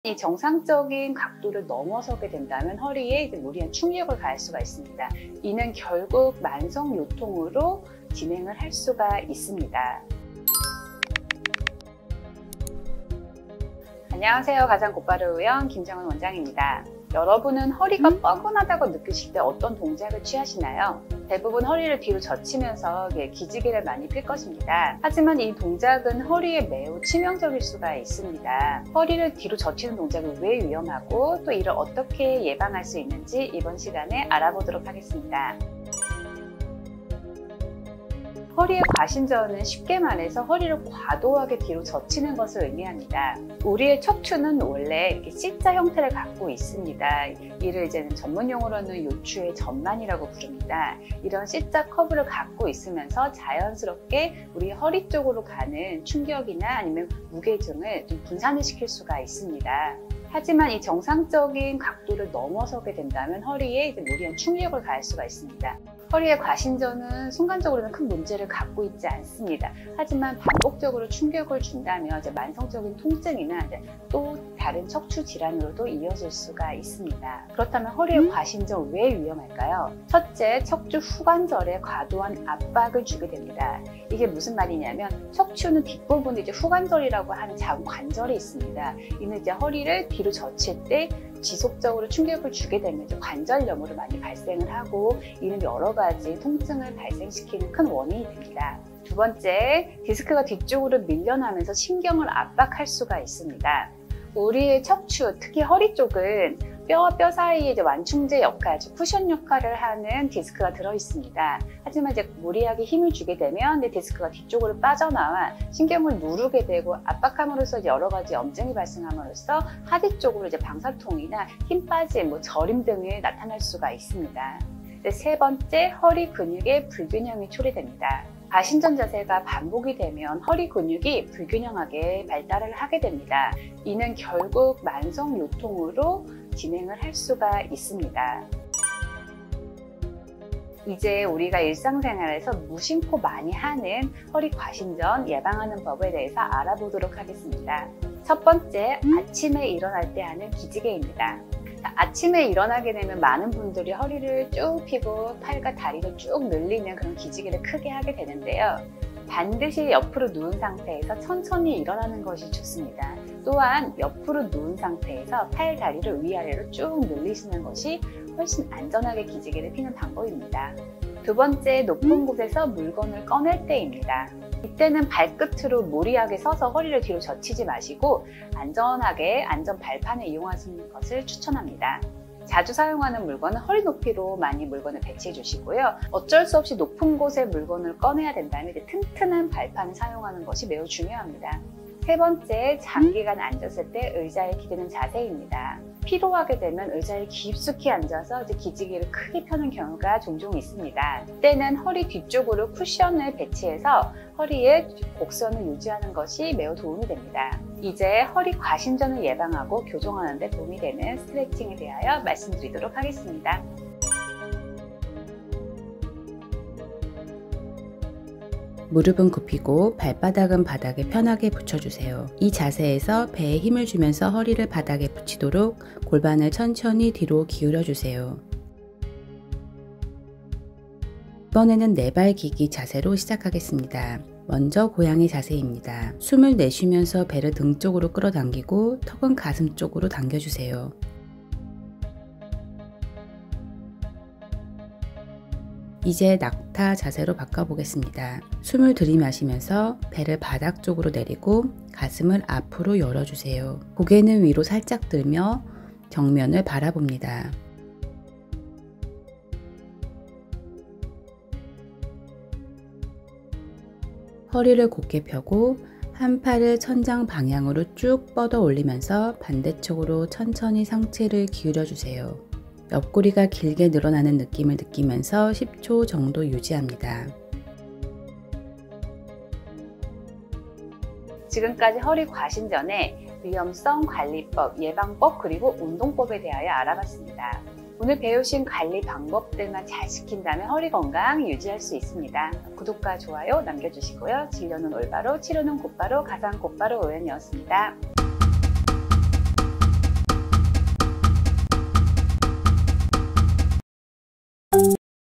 이 정상적인 각도를 넘어서게 된다면 허리에 무리한 충격을 가할 수가 있습니다. 이는 결국 만성 요통으로 진행을 할 수가 있습니다. 안녕하세요. 가장 곧바로 의원 김정은 원장입니다. 여러분은 허리가 뻐근하다고 느끼실 때 어떤 동작을 취하시나요? 대부분 허리를 뒤로 젖히면서 기지개를 많이 필 것입니다. 하지만 이 동작은 허리에 매우 치명적일 수가 있습니다. 허리를 뒤로 젖히는 동작이 왜 위험하고 또 이를 어떻게 예방할 수 있는지 이번 시간에 알아보도록 하겠습니다. 허리의 과신전은 쉽게 말해서 허리를 과도하게 뒤로 젖히는 것을 의미합니다. 우리의 척추는 원래 이렇게 C자 형태를 갖고 있습니다. 이를 이제는 전문용어로는 요추의 전만이라고 부릅니다. 이런 C자 커브를 갖고 있으면서 자연스럽게 우리 허리 쪽으로 가는 충격이나 아니면 무게중을 좀 분산을 시킬 수가 있습니다. 하지만 이 정상적인 각도를 넘어서게 된다면 허리에 무리한 충격을 가할 수가 있습니다. 허리의 과신전은 순간적으로는 큰 문제를 갖고 있지 않습니다. 하지만 반복적으로 충격을 준다면 만성적인 통증이나 또 다른 척추 질환으로도 이어질 수가 있습니다. 그렇다면 허리의 과신전 왜 위험할까요? 첫째, 척추 후관절에 과도한 압박을 주게 됩니다. 이게 무슨 말이냐면 척추는 뒷부분에 후관절이라고 하는 작은 관절이 있습니다. 이는 허리를 뒤로 젖힐 때 지속적으로 충격을 주게 되면 관절염으로 많이 발생을 하고 이는 여러 가지 통증을 발생시키는 큰 원인이 됩니다. 두 번째, 디스크가 뒤쪽으로 밀려나면서 신경을 압박할 수가 있습니다. 우리의 척추, 특히 허리 쪽은 뼈와 뼈 사이에 완충제 역할, 쿠션 역할을 하는 디스크가 들어있습니다. 하지만 무리하게 힘을 주게 되면 디스크가 뒤쪽으로 빠져나와 신경을 누르게 되고 압박함으로써 여러 가지 염증이 발생함으로써 하지 쪽으로 방사통이나 힘 빠짐, 저림 등이 나타날 수가 있습니다. 세 번째, 허리 근육의 불균형이 초래됩니다. 과신전 자세가 반복이 되면 허리 근육이 불균형하게 발달을 하게 됩니다. 이는 결국 만성 요통으로 진행을 할 수가 있습니다. 이제 우리가 일상생활에서 무심코 많이 하는 허리 과신전 예방하는 법에 대해서 알아보도록 하겠습니다. 첫 번째, 아침에 일어날 때 하는 기지개입니다. 아침에 일어나게 되면 많은 분들이 허리를 쭉 펴고 팔과 다리를 쭉 늘리는 그런 기지개를 크게 하게 되는데요. 반드시 옆으로 누운 상태에서 천천히 일어나는 것이 좋습니다. 또한 옆으로 누운 상태에서 팔, 다리를 위아래로 쭉 늘리시는 것이 훨씬 안전하게 기지개를 피는 방법입니다. 두 번째, 높은 곳에서 물건을 꺼낼 때입니다. 이때는 발끝으로 무리하게 서서 허리를 뒤로 젖히지 마시고 안전하게 안전 발판을 이용하시는 것을 추천합니다. 자주 사용하는 물건은 허리 높이로 많이 물건을 배치해 주시고요. 어쩔 수 없이 높은 곳에 물건을 꺼내야 된다면 튼튼한 발판을 사용하는 것이 매우 중요합니다. 세 번째, 장기간 앉았을 때 의자에 기대는 자세입니다. 피로하게 되면 의자에 깊숙이 앉아서 기지개를 크게 펴는 경우가 종종 있습니다. 이때는 허리 뒤쪽으로 쿠션을 배치해서 허리에 곡선을 유지하는 것이 매우 도움이 됩니다. 이제 허리 과신전을 예방하고 교정하는 데 도움이 되는 스트레칭에 대하여 말씀드리도록 하겠습니다. 무릎은 굽히고 발바닥은 바닥에 편하게 붙여주세요. 이 자세에서 배에 힘을 주면서 허리를 바닥에 붙이도록 골반을 천천히 뒤로 기울여주세요. 이번에는 네발기기 자세로 시작하겠습니다. 먼저 고양이 자세입니다. 숨을 내쉬면서 배를 등 쪽으로 끌어당기고 턱은 가슴 쪽으로 당겨주세요. 이제 낙타 자세로 바꿔보겠습니다. 숨을 들이마시면서 배를 바닥 쪽으로 내리고 가슴을 앞으로 열어주세요. 고개는 위로 살짝 들며 정면을 바라봅니다. 허리를 곧게 펴고 한 팔을 천장 방향으로 쭉 뻗어 올리면서 반대쪽으로 천천히 상체를 기울여 주세요. 옆구리가 길게 늘어나는 느낌을 느끼면서 10초 정도 유지합니다. 지금까지 허리 과신전의 위험성 관리법, 예방법, 그리고 운동법에 대하여 알아봤습니다. 오늘 배우신 관리 방법들만 잘 지킨다면 허리 건강 유지할 수 있습니다. 구독과 좋아요 남겨주시고요. 진료는 올바로, 치료는 곧바로, 가장 곧바로 의원이었습니다.